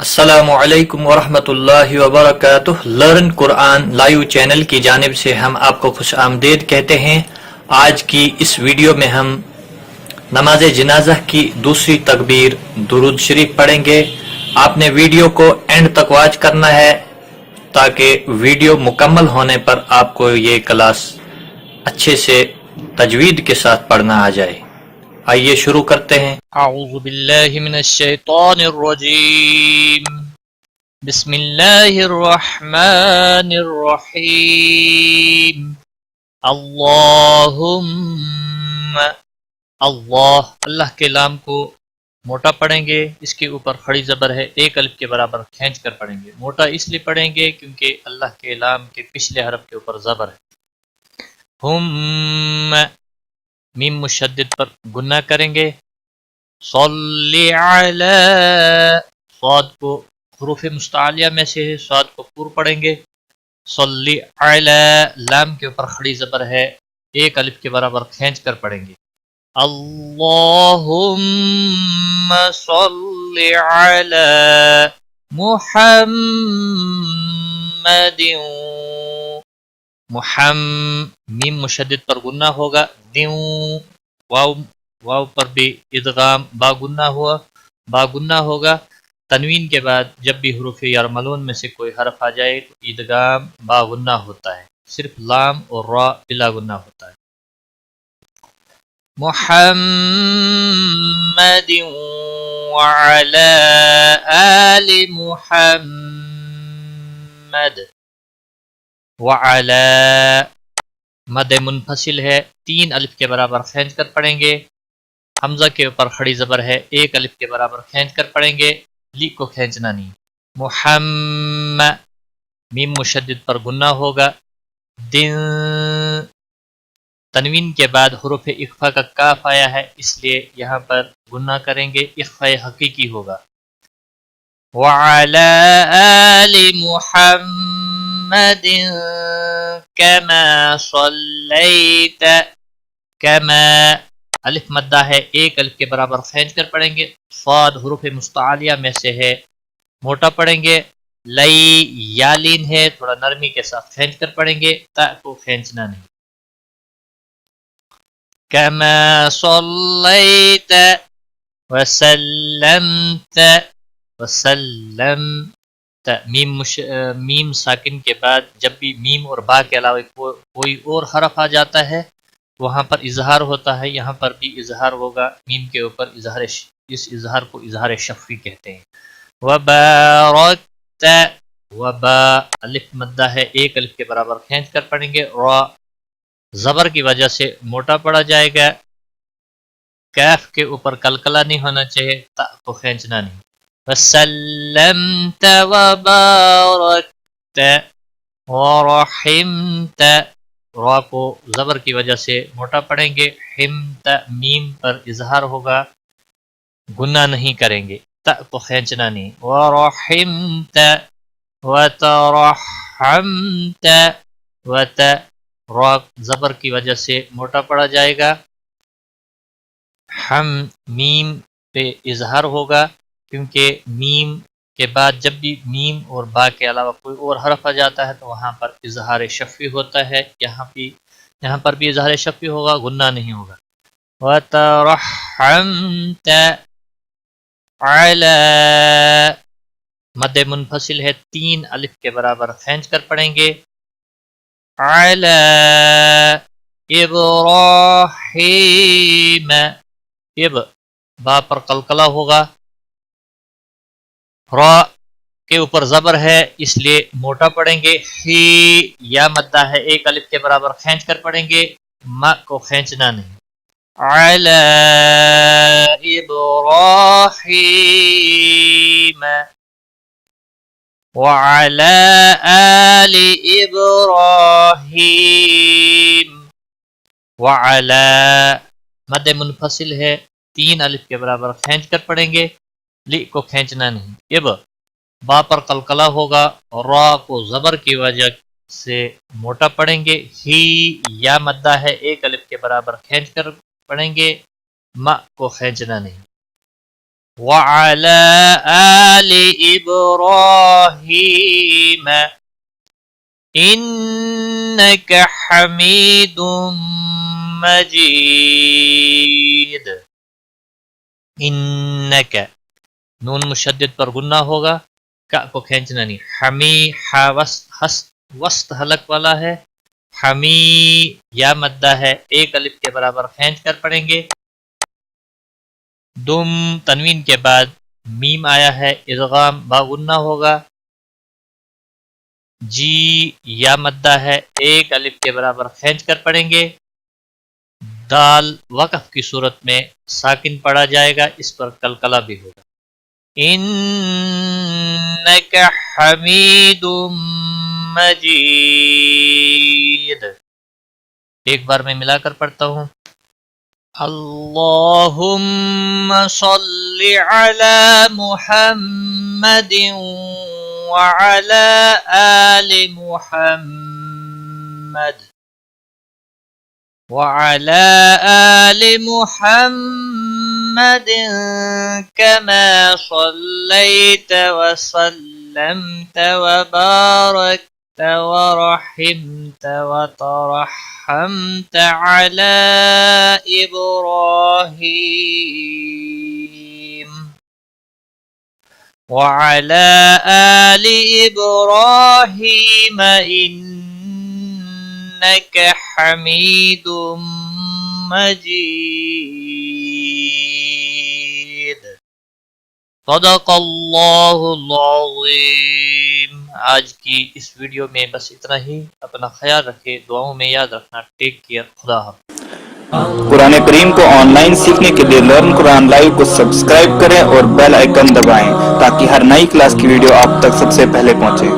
السلام علیکم ورحمۃ اللہ وبرکاتہ۔ لرن قرآن لائیو چینل کی جانب سے ہم آپ کو خوش آمدید کہتے ہیں۔ آج کی اس ویڈیو میں ہم نماز جنازہ کی دوسری تکبیر درود شریف پڑھیں گے۔ آپ نے ویڈیو کو اینڈ تک واچ کرنا ہے تاکہ ویڈیو مکمل ہونے پر آپ کو یہ کلاس اچھے سے تجوید کے ساتھ پڑھنا آ جائے۔ آئیے شروع کرتے ہیں۔ اعوذ باللہ من الشیطان الرجیم، بسم اللہ الرحمن الرحیم۔ اللہم، اللہ کے لام کو موٹا پڑھیں گے، اس کے اوپر کھڑی زبر ہے، ایک الف کے برابر کھینچ کر پڑھیں گے۔ موٹا اس لیے پڑھیں گے کیونکہ اللہ کے لام کے پچھلے حرف کے اوپر زبر ہے۔ ہم، میم مشدد پر گناہ کریں گے۔ صلی علی، صاد کو حروف مستعلیہ میں سے ہے، صاد کو پور پڑھیں گے۔ صلی علی، لام کے اوپر کھڑی زبر ہے، ایک الف کے برابر کھینچ کر پڑھیں گے۔ اللہم صلی علی محمد، میم مشدد پر گناہ ہوگا، دیوں، واو پر بھی ادغام با گناہ ہوگا۔ تنوین کے بعد جب بھی حروف یرملون میں سے کوئی حرف آ جائے تو ادغام با گناہ ہوتا ہے، صرف لام اور را بلا گناہ ہوتا ہے۔ محمد وعلی آل محمد، وعلی مد منفصل ہے، تین الف کے برابر کھینچ کر پڑھیں گے۔ حمزہ کے اوپر کھڑی زبر ہے، ایک الف کے برابر کھینچ کر پڑھیں گے، لی کو کھینچنا نہیں۔ محمد، میم مشدد پر گناہ ہوگا۔ دن، تنوین کے بعد حروف اخفا کا کاف آیا ہے، اس لیے یہاں پر گناہ کریں گے، اخفا حقیقی ہوگا۔ وعلی آل محمد کما صلیت، کما الف مدہ ہے، ایک الف کے برابر کھینچ کر پڑھیں گے۔ صاد حروف مستعلیہ میں سے ہے، موٹا پڑھیں گے۔ لئی یالین ہے، تھوڑا نرمی کے ساتھ کھینچ کر پڑھیں گے، تا کو کھینچنا نہیں۔ کما صلیت وسلمت، وسلمت، میم ساکن کے بعد جب بھی میم اور با کے علاوہ کوئی اور حرف آ جاتا ہے وہاں پر اظہار ہوتا ہے، یہاں پر بھی اظہار ہوگا، میم کے اوپر اظہار، اس اظہار کو اظہار شفوی کہتے ہیں۔ وبارکت، وبا الف مدہ ہے، ایک الف کے برابر کھینچ کر پڑھیں گے، را زبر کی وجہ سے موٹا پڑا جائے گا، کیف کے اوپر کلکلا نہیں ہونا چاہیے، تا کو کھینچنا نہیں۔ وسلمت وبارکت ورحمت، را کو زبر کی وجہ سے موٹا پڑھیں گے، حمت، میم پر اظہار ہوگا، گناہ نہیں کریں گے، تا کو کھینچنا نہیں۔ ورحمت وترحمت، وت، را زبر کی وجہ سے موٹا پڑا جائے گا، ہم، میم پہ اظہار ہوگا کیونکہ میم کے بعد جب بھی میم اور با کے علاوہ کوئی اور حرف آ جاتا ہے تو وہاں پر اظہار شفوی ہوتا ہے، یہاں پر بھی اظہار شفوی ہوگا، گناہ نہیں ہوگا۔ وترحمت علی، مد منفصل ہے، تین الف کے برابر کھینچ کر پڑھیں گے۔ علی ابراہیم، اب با پر قلقلہ ہوگا، را کے اوپر زبر ہے اس لیے موٹا پڑھیں گے۔ ہی، یا مدہ ہے، ایک الف کے برابر کھینچ کر پڑھیں گے، ما کو کھینچنا نہیں۔ علی ابراہیم وعلی آل ابراہیم، وعلی مد منفصل ہے، تین الف کے برابر کھینچ کر پڑھیں گے، لی کو کھینچنا نہیں۔ اب با پر قلقلہ ہوگا، را کو زبر کی وجہ سے موٹا پڑھیں گے۔ ہی، یا مدہ ہے، ایک الف کے برابر کھینچ کر پڑھیں گے، ما کو کھینچنا نہیں۔ وعلى آل إبراهيم إنك حميد مجيد. انک نون مشدد پر غنہ ہوگا، کا کو کھینچنا نہیں. حمی ہا وسط حلق والا ہے. حمی یا مدہ ہے، ایک الف کے برابر کھینچ کر پڑھیں گے. دم تنوین کے بعد میم آیا ہے، ادغام با غنہ ہوگا. جی یا مدہ ہے، ایک الف کے برابر کھینچ کر پڑھیں گے. دال وقف کی صورت میں ساکن پڑھا جائے گا، اس پر قلقلہ بھی ہوگا. انک حمید مجید. ایک بار میں ملا کر پڑھتا ہوں. اللہم صل علی محمد وعلی آل محمد وعلى آل محمد كما صليت وسلمت وباركت ورحمت وترحمت على إبراهيم وعلى آل إبراهيم إنك حمید مجید. صدق اللہ العظیم. آج کی اس ویڈیو میں بس اتنا ہی. اپنا خیال رکھے، دعاؤں میں یاد رکھنا. Take care. خدا حافظ. قرآن کریم کو آن لائن سیکھنے کے لیے لرن قرآن لائیو کو سبسکرائب کریں اور بیل آئیکن دبائیں تاکہ ہر نئی کلاس کی ویڈیو آپ تک سب سے پہلے پہنچے.